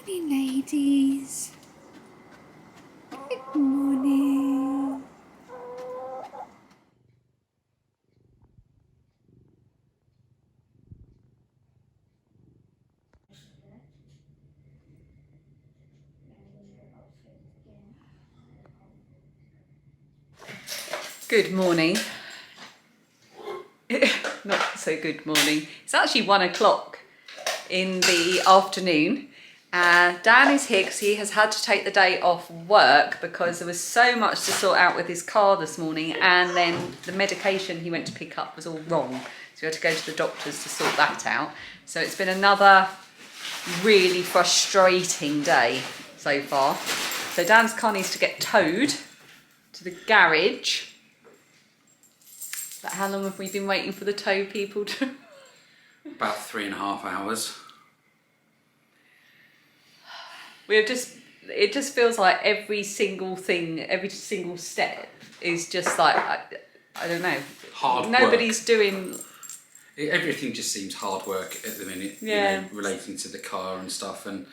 morning, ladies. Good morning. Good morning. Not so good morning. It's actually 1 o'clock in the afternoon. Dan is here because he has had to take the day off work because there was so much to sort out with his car this morning, and then the medication he went to pick up was all wrong. So we had to go to the doctors to sort that out. So it's been another really frustrating day so far. So Dan's car needs to get towed to the garage. But how long have we been waiting for the tow people to... About 3.5 hours. It just feels like every single thing, every single step is just like, I don't know. Hard Nobody's work. doing... Everything just seems hard work at the minute, Yeah. you know, relating to the car and stuff. And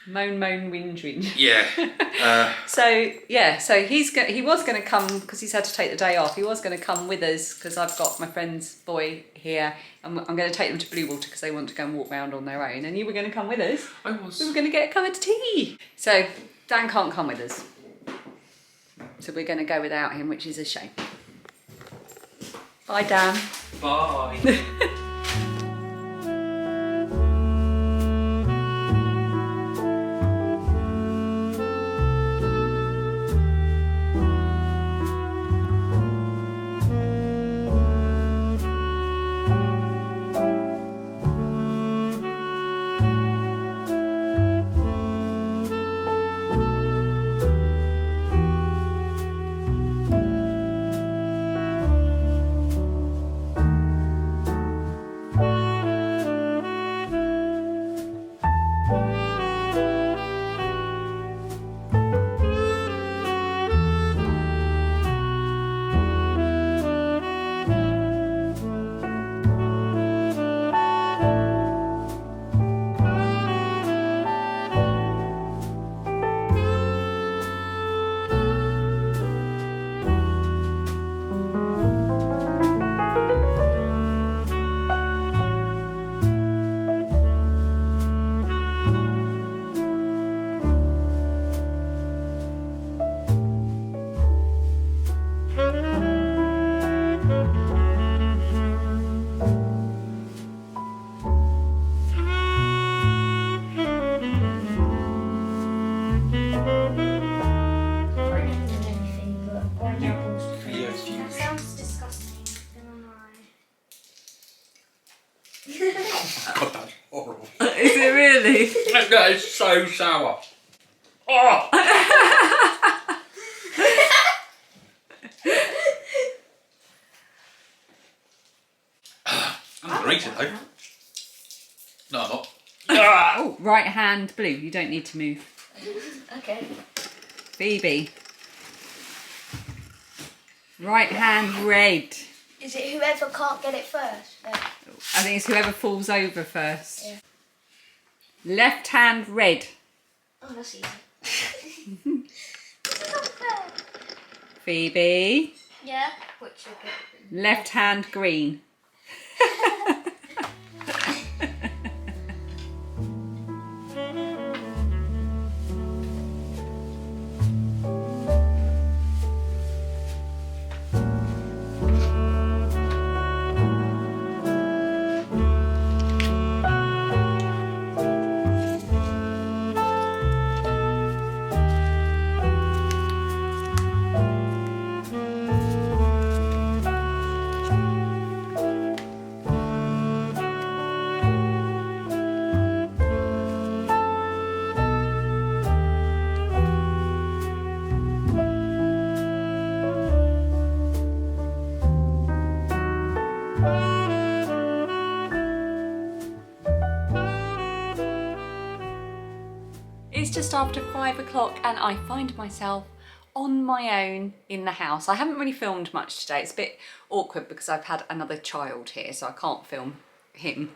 Moan, whinge, whinge. yeah. So he was going to come because he's had to take the day off. He was going to come with us because I've got my friend's boy here, and I'm going to take them to Blue Water because they want to go and walk around on their own. And you were going to come with us. I was. We were going to get a cup of tea. So Dan can't come with us. So we're going to go without him, which is a shame. Bye, Dan. Bye. God, that's horrible. Is it really? That is so sour. Oh! I'm gonna eat it though. No, I'm not. Oh, right hand blue. You don't need to move. Okay. Phoebe. Right hand red. Is it whoever can't get it first? Yeah. I think it's whoever falls over first. Yeah. Left hand red. Oh, that's easy. This is not fair. Phoebe. Yeah. Which is good. Left hand green. It's just after 5 o'clock and I find myself on my own in the house. I haven't really filmed much today. It's a bit awkward because I've had another child here, so I can't film him.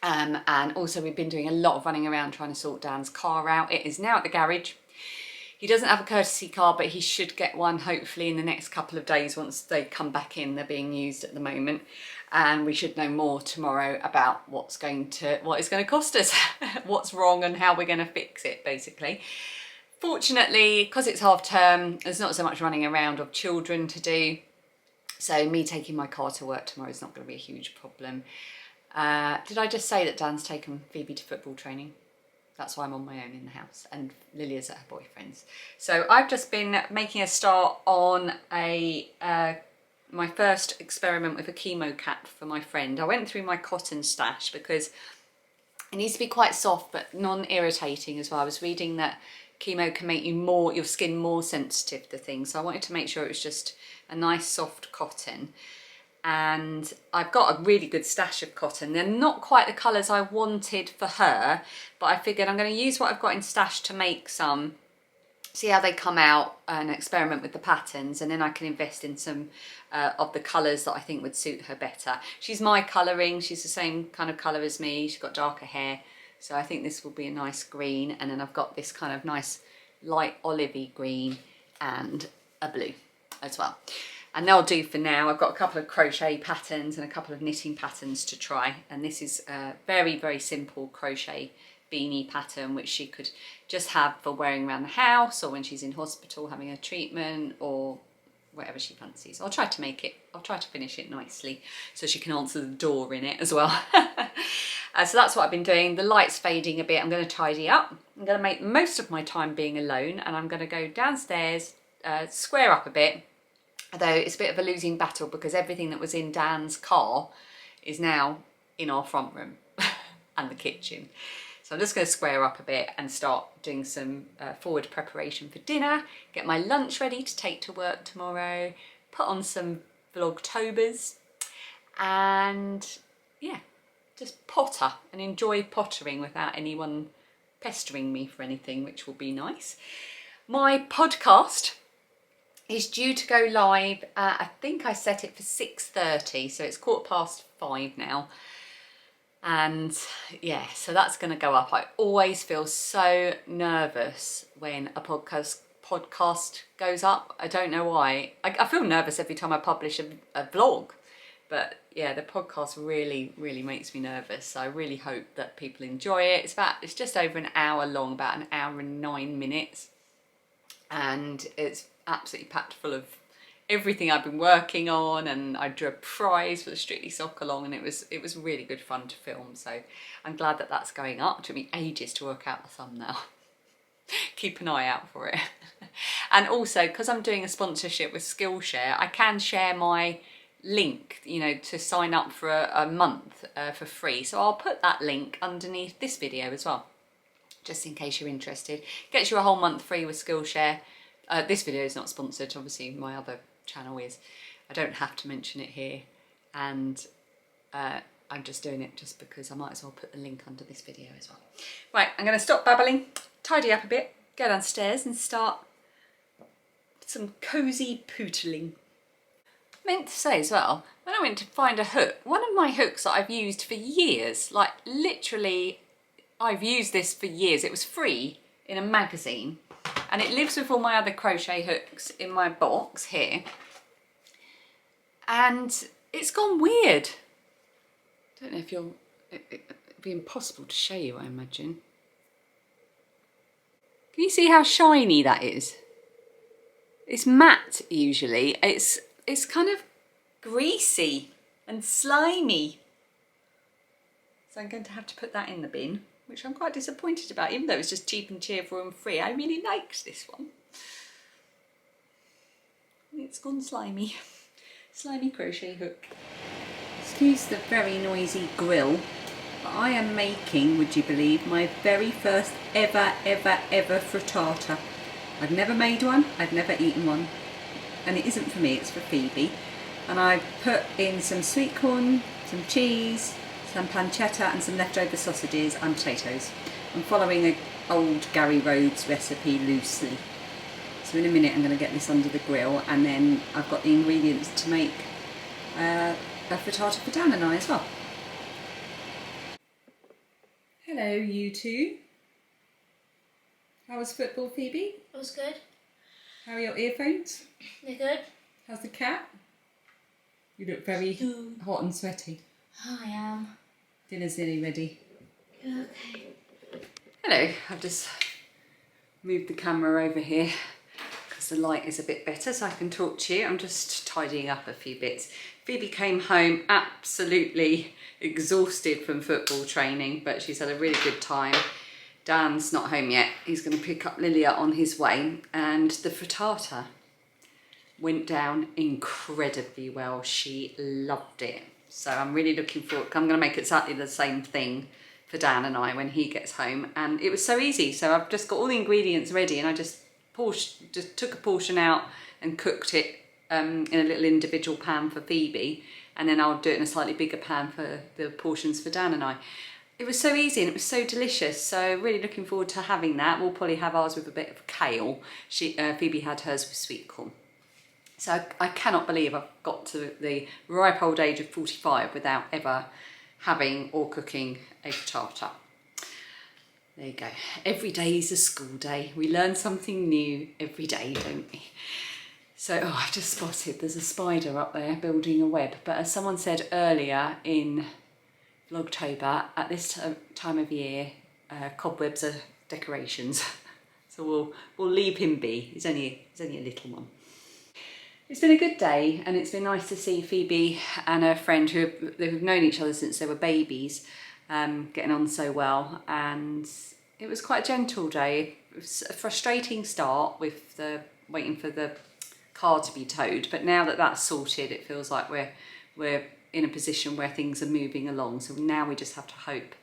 And also we've been doing a lot of running around trying to sort Dan's car out. It is now at the garage. He doesn't have a courtesy car, but he should get one hopefully in the next couple of days once they come back in. They're being used at the moment. And we should know more tomorrow about what it's going to cost us, what's wrong and how we're going to fix it, basically. Fortunately, because it's half term, there's not so much running around of children to do. So me taking my car to work tomorrow is not going to be a huge problem. Did I just say that Dan's taken Phoebe to football training? That's why I'm on my own in the house, and Lilli is at her boyfriend's. So I've just been making a start on my first experiment with a chemo cap for my friend. I went through my cotton stash because it needs to be quite soft but non-irritating as well. I was reading that chemo can make your skin more sensitive to things, so I wanted to make sure it was just a nice soft cotton. And I've got a really good stash of cotton. They're not quite the colours I wanted for her, but I figured I'm going to use what I've got in stash to make some, see how they come out and experiment with the patterns, and then I can invest in some of the colours that I think would suit her better. She's my colouring, she's the same kind of colour as me, she's got darker hair, so I think this will be a nice green, and then I've got this kind of nice light olivey green and a blue as well. And they'll do for now. I've got a couple of crochet patterns and a couple of knitting patterns to try. And this is a very, very simple crochet beanie pattern, which she could just have for wearing around the house or when she's in hospital having a treatment or whatever she fancies. I'll try to finish it nicely so she can answer the door in it as well. So that's what I've been doing. The light's fading a bit. I'm going to tidy up. I'm going to make most of my time being alone, and I'm going to go downstairs, square up a bit. Although it's a bit of a losing battle because everything that was in Dan's car is now in our front room and the kitchen. So I'm just going to square up a bit and start doing some forward preparation for dinner, get my lunch ready to take to work tomorrow, put on some Vlogtobers, and yeah, just potter and enjoy pottering without anyone pestering me for anything, which will be nice. My podcast is due to go live at, I think I set it for 6:30, so it's 5:15 now. And yeah, so that's going to go up. I always feel so nervous when a podcast goes up. I don't know why. I feel nervous every time I publish a vlog, but yeah, the podcast really, really makes me nervous. So I really hope that people enjoy it. It's just over an hour long, about an hour and 9 minutes. And it's absolutely packed full of everything I've been working on, and I drew a prize for the Strictly Sock Along, and it was really good fun to film. So I'm glad that that's going up. It took me ages to work out the thumbnail. Keep an eye out for it. And also, because I'm doing a sponsorship with Skillshare, I can share my link, you know, to sign up for a month for free. So I'll put that link underneath this video as well, just in case you're interested. Gets you a whole month free with Skillshare. This video is not sponsored, obviously my other channel is. I don't have to mention it here, and I'm just doing it just because I might as well put the link under this video as well. Right, I'm going to stop babbling, tidy up a bit, go downstairs and start some cosy pootling. I meant to say as well, when I went to find a hook, one of my hooks that I've used for years, like literally I've used this for years, it was free in a magazine. And it lives with all my other crochet hooks in my box here. And it's gone weird. Don't know if it'd be impossible to show you, I imagine. Can you see how shiny that is? It's matte usually. It's kind of greasy and slimy. So I'm going to have to put that in the bin, which I'm quite disappointed about, even though it's just cheap and cheerful and free. I really liked this one. It's gone slimy. Slimy crochet hook. Excuse the very noisy grill, but I am making, would you believe, my very first ever frittata. I've never made one, I've never eaten one, and it isn't for me, it's for Phoebe. And I've put in some sweet corn, some cheese, some pancetta and some leftover sausages and potatoes. I'm following an old Gary Rhodes recipe loosely. So in a minute I'm going to get this under the grill, and then I've got the ingredients to make a frittata for Dan and I as well. Hello, you two. How was football, Phoebe? It was good. How are your earphones? They're good. How's the cat? You look very hot and sweaty. Oh, I am. Dinner's nearly ready. Okay. Hello, I've just moved the camera over here because the light is a bit better so I can talk to you. I'm just tidying up a few bits. Phoebe came home absolutely exhausted from football training, but she's had a really good time. Dan's not home yet. He's going to pick up Lilli on his way, and the frittata went down incredibly well. She loved it. So I'm really looking forward. I'm going to make exactly the same thing for Dan and I when he gets home, and it was so easy. So I've just got all the ingredients ready, and I just took a portion out and cooked it in a little individual pan for Phoebe, and then I'll do it in a slightly bigger pan for the portions for Dan and I. It was so easy and it was so delicious, so really looking forward to having that. We'll probably have ours with a bit of kale. Phoebe had hers with sweet corn. So I cannot believe I've got to the ripe old age of 45 without ever having or cooking a frittata. There you go. Every day is a school day. We learn something new every day, don't we? So, I've just spotted there's a spider up there building a web. But as someone said earlier in Vlogtober, at this time of year, cobwebs are decorations. So we'll leave him be. He's only a little one. It's been a good day, and it's been nice to see Phoebe and her friend who've known each other since they were babies, getting on so well. And it was quite a gentle day. It was a frustrating start with the waiting for the car to be towed, but now that that's sorted, it feels like we're in a position where things are moving along. So now we just have to hope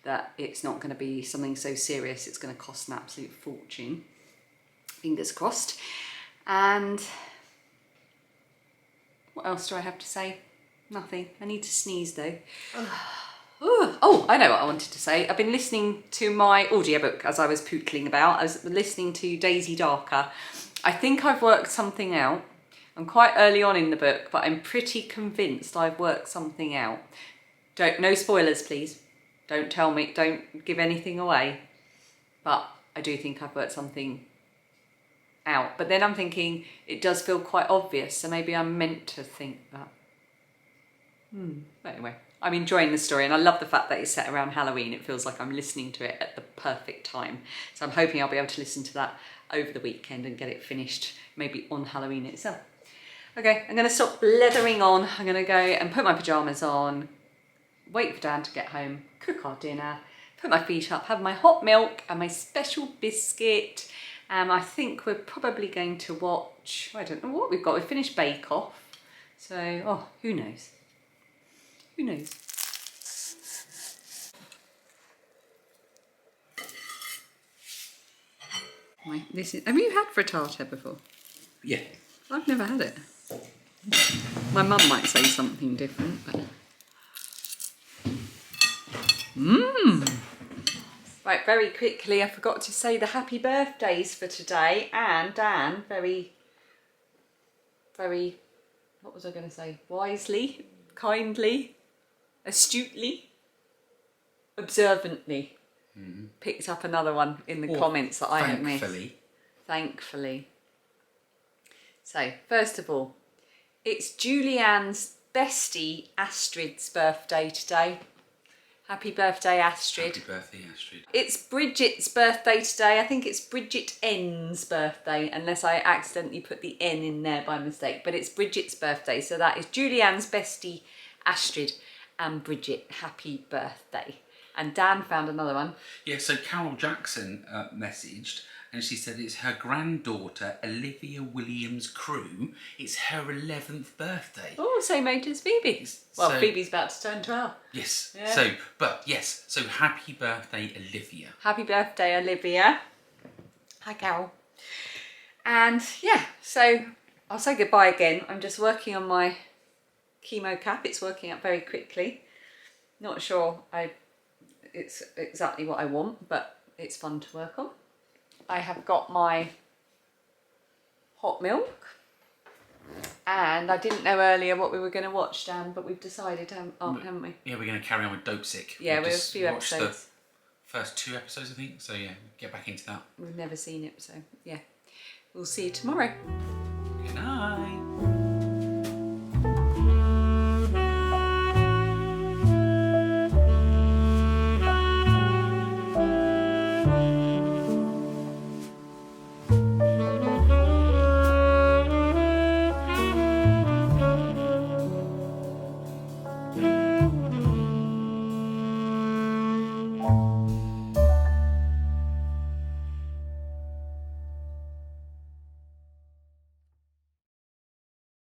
that it's not going to be something so serious it's going to cost an absolute fortune. Fingers crossed. And what else do I have to say? Nothing. I need to sneeze though. Oh, I know what I wanted to say. I've been listening to my audiobook as I was pootling about. I was listening to Daisy Darker. I think I've worked something out. I'm quite early on in the book, but I'm pretty convinced I've worked something out. No spoilers, please. Don't tell me, don't give anything away. But I do think I've worked something out. But then I'm thinking it does feel quite obvious, so maybe I'm meant to think that. But anyway, I'm enjoying the story, and I love the fact that it's set around Halloween. It feels like I'm listening to it at the perfect time. So I'm hoping I'll be able to listen to that over the weekend and get it finished, maybe on Halloween itself. Okay, I'm going to stop blethering on. I'm going to go and put my pyjamas on, wait for Dan to get home, cook our dinner, put my feet up, have my hot milk and my special biscuit. I think we're probably going to watch, I don't know what we've got. We've finished Bake Off. So, who knows? Who knows? Have you had frittata before? Yeah. I've never had it. My mum might say something different, but... Right, very quickly, I forgot to say the happy birthdays for today, and Dan, very, what was I going to say? Wisely, kindly, astutely, observantly picked up another one in the comments that I had missed. Thankfully. So, first of all, it's Julianne's bestie Astrid's birthday today. Happy birthday, Astrid. Happy birthday, Astrid. It's Bridget's birthday today. I think it's Bridget N's birthday, unless I accidentally put the N in there by mistake. But it's Bridget's birthday, so that is Julianne's bestie Astrid and Bridget. Happy birthday. And Dan found another one. Yeah, so Carol Jackson messaged, and she said it's her granddaughter Olivia Williams Crew. It's her 11th birthday. Oh, same age as Phoebe's. Well, so, Phoebe's about to turn 12. Yes. Yeah. So happy birthday, Olivia. Happy birthday, Olivia. Hi, Carol. And yeah, so I'll say goodbye again. I'm just working on my Chemo cap. It's working up very quickly. Not sure it's exactly what I want, but it's fun to work on. I have got my hot milk, and I didn't know earlier what we were going to watch, Dan, but we've decided, haven't we? Yeah, we're going to carry on with Dope Sick. Yeah, we have a few episodes. first 2 episodes, I think. So yeah, get back into that. We've never seen it, so yeah. We'll see you tomorrow. Good night.